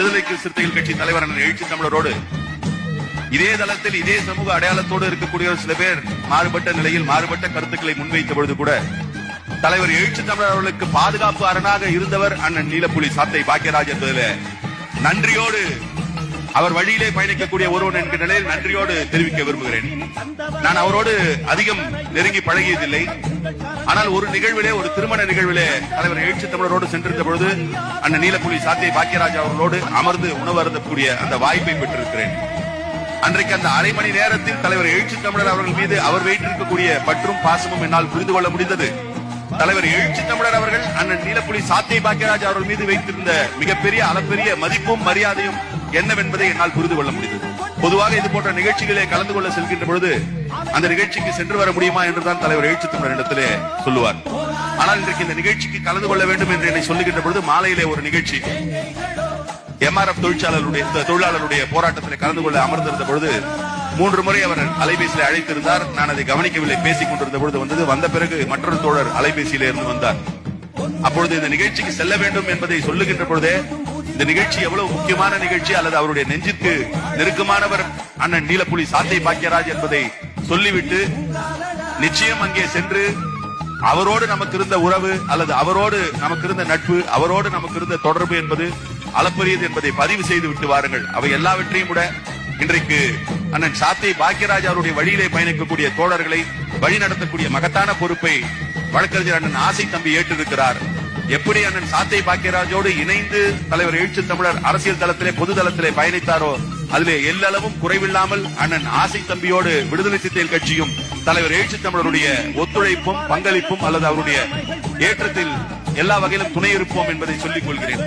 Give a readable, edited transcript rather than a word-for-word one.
விடுதலை சிறுத்தைகள் கட்சி தலைவர் எழுச்சி தமிழரோடு இதே தளத்தில் இதே சமூக அடையாளத்தோடு இருக்கக்கூடிய சில பேர் மாறுபட்ட நிலையில் மாறுபட்ட கருத்துக்களை முன்வைத்த பொழுது கூட தலைவர் எழுச்சி தமிழர் அவர்களுக்கு பாதுகாப்பு அரணாக இருந்தவர் அண்ணன் நீலப்புலி சாத்தை பாக்கியராஜ் என்பதில் நன்றியோடு அவர் வழியிலே பயணிக்கக்கூடிய ஒருவன் என்கிற நிலையில் நன்றியோடு தெரிவிக்க விரும்புகிறேன். நான் அவரோடு அதிகம் நெருங்கி பழகியதில்லை. ஆனால் ஒரு நிகழ்விலே, ஒரு திருமண நிகழ்விலே தலைவர் எழுச்சி தமிழரோடு சென்றிருந்த பொழுது அண்ணன் நீலப்புலி சாத்தை பாக்கியராஜ் அவர்களோடு அமர்ந்து உணவு அருந்தக்கூடிய அந்த வாய்ப்பை பெற்றிருக்கிறேன். அன்றைக்கு அந்த அரை மணி நேரத்தில் தலைவர் எழுச்சி தமிழர் அவர்கள் மீது அவர் வைத்திருக்கக்கூடிய பற்றும் பாசமும் என்னால் புரிந்து கொள்ள முடிந்தது. தலைவர் எழுச்சி தமிழர் அவர்கள் அண்ணன் நீலப்புலி சாத்தை பாக்கியராஜ் அவர்கள் மீது வைத்திருந்த மிகப்பெரிய அளப்பெரிய மதிப்பும் மரியாதையும் என்னவென்பதை என்னால் புரிந்து கொள்ள முடிந்தது. பொதுவாக இது போன்ற நிகழ்ச்சிகளை கலந்து கொள்ள செல்கின்ற பொழுது அந்த நிகழ்ச்சிக்கு சென்று வர முடியுமா என்றுதான் தலைவர் எழுச்சி தமிழர் இடத்திலே சொல்லுவார். ஆனால் இன்றைக்கு இந்த நிகழ்ச்சிக்கு கலந்து கொள்ள வேண்டும் என்று என்னை சொல்லுகின்ற பொழுது மாலையிலே ஒரு நிகழ்ச்சி எம்ஆர்எஃப் தொழிலாளருடைய போராட்டத்தில் கலந்து கொள்ள அமர்ந்திருந்த பொழுது 3 முறை அவர் அலைபேசியில் அழைத்திருந்தார். நான் அதை கவனிக்கவில்லை. பேசிக் கொண்டிருந்த பொழுது வந்த பிறகு மற்றொரு தோழர் அலைபேசியில இருந்து வந்தார். அப்பொழுது இந்த நிகழ்ச்சிக்கு செல்ல வேண்டும் என்பதை சொல்லுகின்ற பொழுதே இந்த நிகழ்ச்சி எவ்வளவு முக்கியமான நிகழ்ச்சி அல்லது அவருடைய நெஞ்சிற்கு நெருக்கமானவர் அண்ணன் நீலப்புலி சாத்தை பாக்கியராஜ் என்பதை சொல்லிவிட்டு நிச்சயம் அங்கே சென்று அவரோடு நமக்கு இருந்த உறவு அல்லது அவரோடு நமக்கு இருந்த நட்பு, அவரோடு நமக்கு இருந்த தொடர்பு என்பது அளப்பரியது என்பதை பதிவு செய்து விட்டு வாருங்கள். அவை எல்லாவற்றையும் கூட இன்றைக்கு அண்ணன் சாத்தை பாக்கியராஜ் அவருடைய வழியிலே பயணிக்கக்கூடிய தோழர்களை வழிநடத்தக்கூடிய மகத்தான பொறுப்பை வழக்கறிஞர் அண்ணன் ஆசை தம்பி ஏற்றிருக்கிறார். எப்படி அண்ணன் சாத்தை பாக்கியராஜோடு இணைந்து தலைவர் எழுச்சி தமிழர் அரசியல் தளத்திலே பொது தளத்திலே பயணித்தாரோ அதிலே எல்லளவும் குறைவில்லாமல் அண்ணன் ஆசை தம்பியோடு விடுதலை சிறுத்தைகள் கட்சியும் தலைவர் எழுச்சி தமிழருடைய ஒத்துழைப்பும் பங்களிப்பும் அல்லது அவருடைய ஏற்றத்தில் எல்லா வகையிலும் துணை இருப்போம் என்பதை சொல்லிக் கொள்கிறேன்.